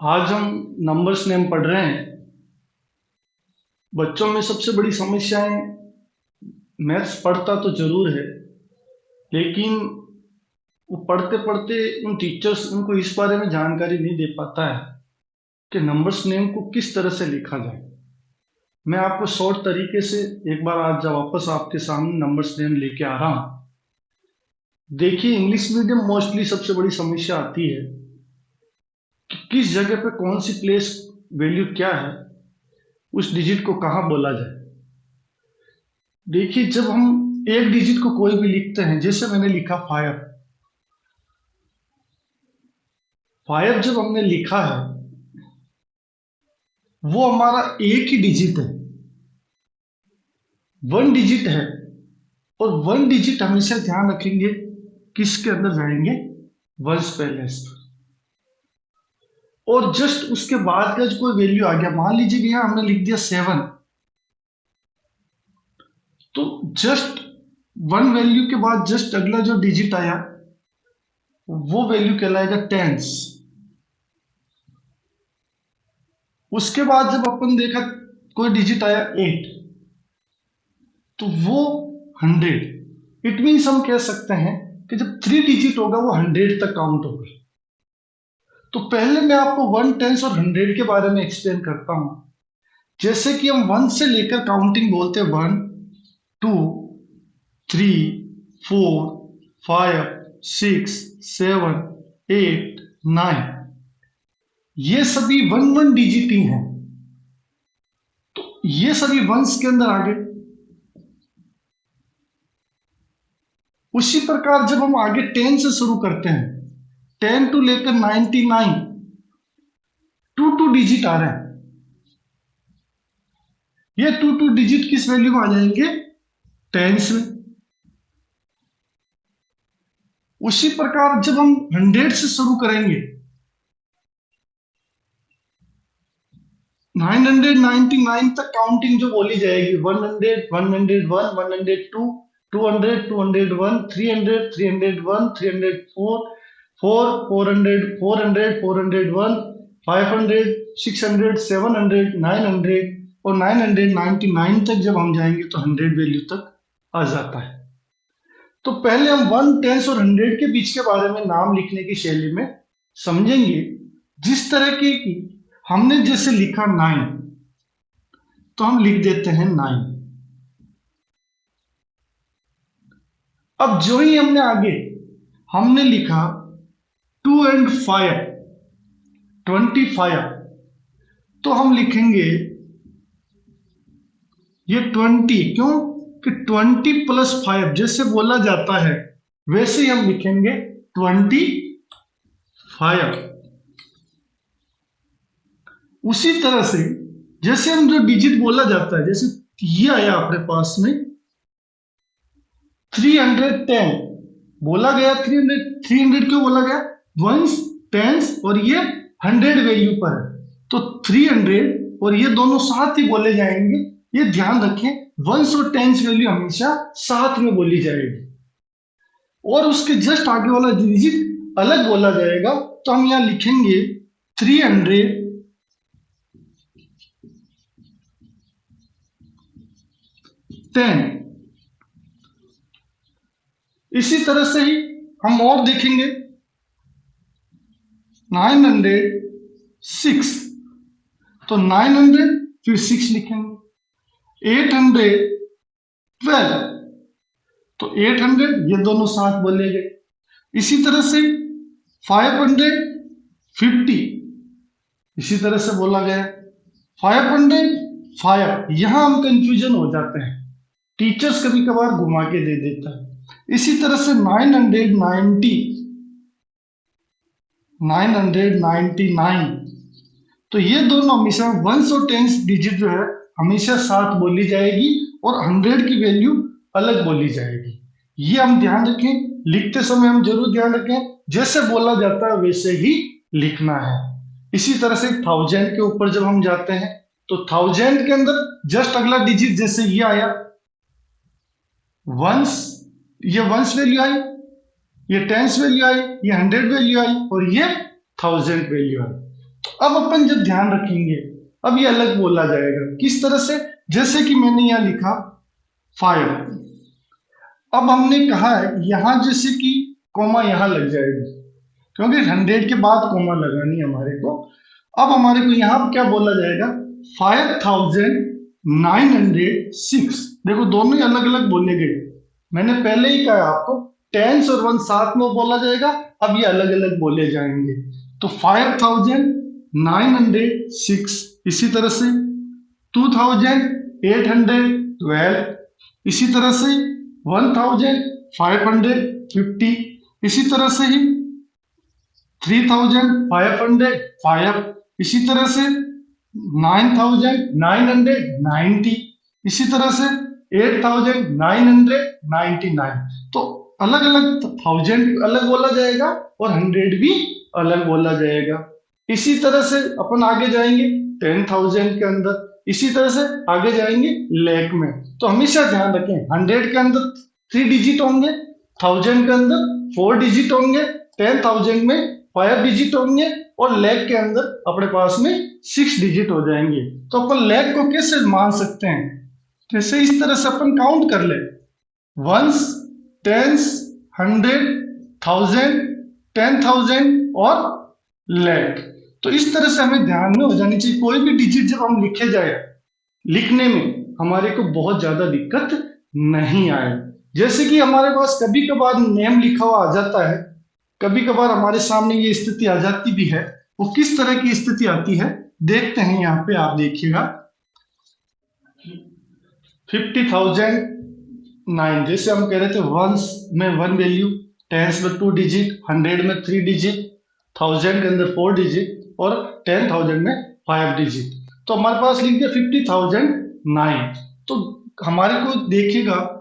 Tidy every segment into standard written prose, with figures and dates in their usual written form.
आज हम numbers name पढ़ रहे हैं। बच्चों में सबसे बड़ी समस्याएं, मैथ्स पढ़ता तो जरूर है, लेकिन वो पढ़ते पढ़ते उन टीचर्स उनको इस बारे में जानकारी नहीं दे पाता है कि नंबर्स नेम को किस तरह से लिखा जाए। मैं आपको शॉर्ट तरीके से एक बार आज जब वापस आपके सामने नंबर्स नेम लेके आ रहा हूं। देखिए, इंग्लिश मीडियम मोस्टली सबसे बड़ी समस्या आती है कि किस जगह पे कौन सी प्लेस वैल्यू क्या है, उस डिजिट को कहाँ बोला जाए। देखिए, जब हम एक डिजिट को कोई भी लिखते हैं, जैसे मैंने लिखा फायर, फायर जब हमने लिखा है वो हमारा एक ही डिजिट है, वन डिजिट है। और वन डिजिट हमेशा ध्यान रखेंगे किसके अंदर जाएंगे, वंस पैलेस। और जस्ट उसके बाद का जो कोई वैल्यू आ गया, मान लीजिए कि यहां हमने लिख दिया 7, तो जस्ट वन वैल्यू के बाद जस्ट अगला जो डिजिट आया वो वैल्यू कहलाएगा टेंस। उसके बाद जब अपन देखा कोई डिजिट आया 8, तो वो 100। इट मीन्स हम कह सकते हैं कि जब 3 डिजिट होगा वो 100 तक काउंट होगा। तो पहले मैं आपको 1, टेंस और 100 के बारे में एक्सप्लेन करता हूं। जैसे कि हम 1 से लेकर काउंटिंग बोलते हैं, 1, 2, 3, 4, 5, 6, 7, 8, 9, ये सभी वन वन डिजिट ही हैं। तो ये सभी वंस के अंदर आ गए। उसी प्रकार जब हम आगे 10 से शुरू करते हैं, 10 टू लेकर 99, टू डिजिट आ रहे हैं। ये टू डिजिट किस वैल्यू में आ जाएंगे, टेंस में। उसी प्रकार जब हम 100 से शुरू करेंगे, 999 तक काउंटिंग जो बोली जाएगी, 100, 101, 102, 200, 201, 300, 301, 304, 400, 400, 401, 500, 600, 700, 900 और 999 तक जब हम जाएंगे तो 100 वैल्यू तक आ जाता है। तो पहले हम 1, 10 और 100 के बीच के बारे में नाम लिखने की शैली में समझेंगे। जिस तरह की हमने जैसे लिखा 9, तो हम लिख देते हैं 9। अब जो ही हमने लिखा 2 and 5, 25, तो हम लिखेंगे ये 20। क्यों कि 20 प्लस 5 जैसे बोला जाता है, वैसे ही हम लिखेंगे 25। उसी तरह से जैसे हम जो डिजिट बोला जाता है, जैसे ये आया अपने पास में 310, बोला गया 300। 300 क्यों बोला गया, वंस, टेंस और ये 100 वैल्यू पर है, तो 300 और ये दोनों साथ ही बोले जाएंगे। ये ध्यान रखें, वंस और टेंस वैल्यू हमेशा साथ में बोली जाएगी और उसके जस्ट आगे वाला डिजिट अलग बोला जाएगा। तो हम यहां लिखेंगे 310। इसी तरह से ही हम और देखेंगे 906, तो 900 फिर 6 लिखेंगे। 812, तो 800 ये दोनों साथ बोले गए। इसी तरह से 550, इसी तरह से बोला गया। 505, यहां हम कंफ्यूजन हो जाते हैं, टीचर्स कभी कभार घुमा के दे देता है। इसी तरह से 999, तो ये दोनों हमेशा वंस और टेंस डिजिट जो है हमेशा साथ बोली जाएगी और 100 की वैल्यू अलग बोली जाएगी। ये हम ध्यान रखें, लिखते समय हम जरूर ध्यान रखें, जैसे बोला जाता है वैसे ही लिखना है। इसी तरह से 1000 के ऊपर जब हम जाते हैं, तो 1000 के अंदर जस्ट अगला डिजिट जैसे ये आया वंस, ये वंस वैल्यू आई, ये टेंस वैल्यू आई, ये 100 वैल्यू आई और ये 1000 वैल्यू आई। तो अब अपन जब ध्यान रखेंगे, अब ये अलग बोला जाएगा। किस तरह से? जैसे कि मैंने यहाँ लिखा 5, अब हमने कहा है यहां जैसे कि कोमा यहां लग जाएगी, क्योंकि 100 के बाद कोमा लगानी है हमारे को। अब हमारे को यहाँ क्या बोला जाएगा? 5906। देखो दोनों ही अलग अलग बोले गए। मैंने पहले ही कहा आपको टेंस और वन साथ में बोला जाएगा, अब ये अलग अलग बोले जाएंगे। तो 5906, इसी तरह से 2812, इसी तरह से 1550, इसी तरह से ही 3505, इसी तरह से 9990, इसी तरह से 8999। तो अलग अलग 1000 अलग बोला जाएगा और 100 भी अलग बोला जाएगा। इसी तरह से अपन आगे जाएंगे 10,000 के अंदर, इसी तरह से आगे जाएंगे लाख में। तो हमेशा ध्यान रखें 100 के अंदर 3 डिजिट होंगे, 1000 के अंदर 4 डिजिट होंगे, 10,000 में 5 डिजिट होंगे और लाख के अंदर अपने पास में 6 डिजिट हो जाएंगे। तो अपन लाख को कैसे मान सकते हैं? जैसे इस तरह से अपन काउंट कर ले, वंस, टेंस, 100, 1000, 10,000 और लाख। तो इस तरह से हमें ध्यान में हो जानी चाहिए। कोई भी डिजिट जब हम लिखे जाए, लिखने में हमारे को बहुत ज्यादा दिक्कत नहीं आए। जैसे कि हमारे पास कभी कभार नेम लिखा हुआ आ जाता है, कभी कभार हमारे सामने ये स्थिति आ जाती भी है। वो किस तरह की स्थिति आती है देखते हैं। यहाँ पे आप देखिएगा 50,009, जैसे हम कह रहे थे वंस में 1 वैल्यू, टेंस में 2 डिजिट, 100 में 3 डिजिट, 1000 के अंदर 4 डिजिट और 10,000 में 5 डिजिट। तो हमारे पास लिख दिया 50,009। तो हमारे को देखिएगा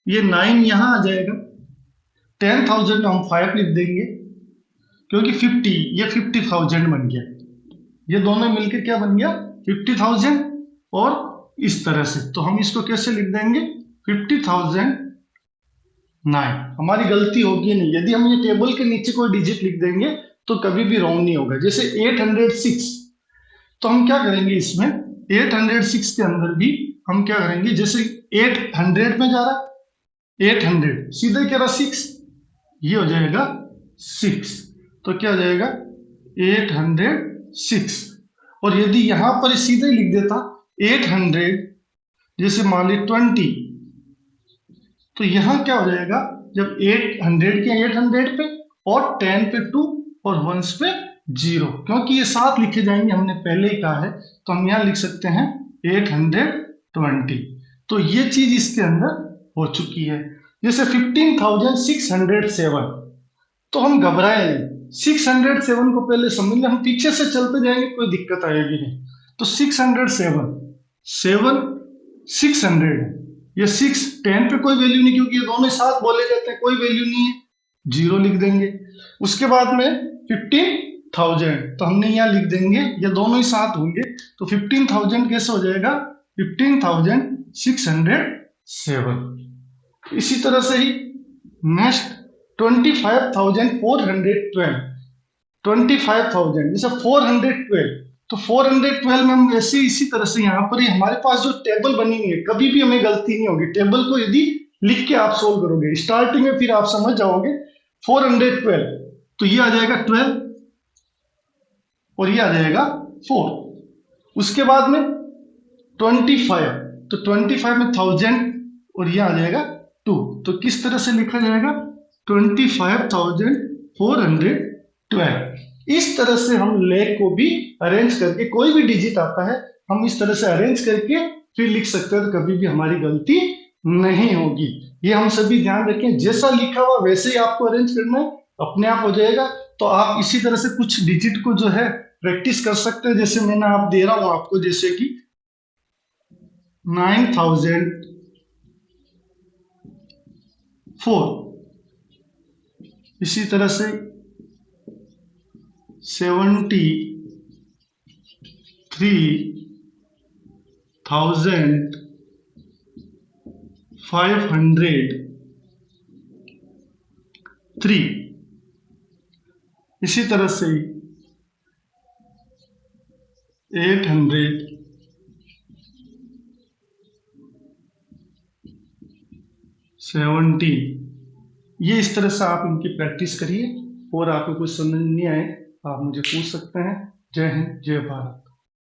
ये 9 यहां आ जाएगा, 10,000 में हम 5 लिख देंगे क्योंकि 50 ये 50,000 बन गया। ये दोनों मिलकर क्या बन गया? 50,000। और इस तरह से तो हम इसको कैसे लिख देंगे? 50,009। हमारी गलती होगी नहीं। यदि हम ये टेबल के नीचे कोई डिजिट लिख देंगे तो कभी भी रॉन्ग नहीं होगा। जैसे 806, तो हम क्या करेंगे इसमें 806 के अंदर भी हम क्या करेंगे? जैसे 800 में जा रहा, 800 सीधा क्या रहा 6, ये हो जाएगा 6। तो क्या हो जाएगा 806। और यदि यहां पर सीधे लिख देता 800, जैसे मान ली 20, तो यहां क्या हो जाएगा? जब 800 के 800 पे और 10 पे 2 और 1 पे 0, क्योंकि ये साथ लिखे जाएंगे हमने पहले ही कहा है, तो हम यहां लिख सकते हैं 820। तो ये चीज इसके अंदर हो चुकी है। जैसे 15,607, तो हम घबराए नहीं, 607 को पहले समझ लें, हम पीछे से चलते जाएंगे कोई दिक्कत आएगी नहीं। तो 607, 7 600, ये 6 10 पे कोई वैल्यू नहीं क्योंकि ये दोनों साथ बोले जाते हैं, कोई वैल्यू नहीं है, 0 लिख देंगे। उसके बाद में 15,000, तो हमने यहाँ लिख देंगे, ये दोनों ही साथ होंगे। तो 15,000 कैसे हो जाएगा? 15,607। इसी तरह से ही नेक्स्ट 25,412, 25,000 जैसे 412, तो 412 में हम वैसे इसी तरह से यहाँ पर ही हमारे पास जो टेबल बनी हुई है, कभी भी हमें गलती नहीं होगी। टेबल को यदि लिख के आप सोल्व करोगे स्टार्टिंग में, फिर आप समझ जाओगे। 412, तो ये आ जाएगा 12 और ये आ जाएगा 4। उसके बाद में 25, तो 25 में 1000 और ये आ जाएगा 2। तो किस तरह से लिखा जाएगा? 25,412। इस तरह से हम लेख को भी अरेंज करके, कोई भी डिजिट आता है हम इस तरह से अरेंज करके फिर लिख सकते हैं, तो कभी भी हमारी गलती नहीं होगी। ये हम सभी ध्यान रखें, जैसा लिखा हुआ वैसे ही आपको अरेंज करना है, अपने आप हो जाएगा। तो आप इसी तरह से कुछ डिजिट को जो है प्रैक्टिस कर सकते हैं। जैसे मैंने आप दे रहा हूं आपको, जैसे कि 9004, इसी तरह से 73,503, इसी तरह से 870। ये इस तरह से आप इनकी प्रैक्टिस करिए, और आपको कुछ समझ नहीं आए आप मुझे पूछ सकते हैं। जय हिंद, जय भारत।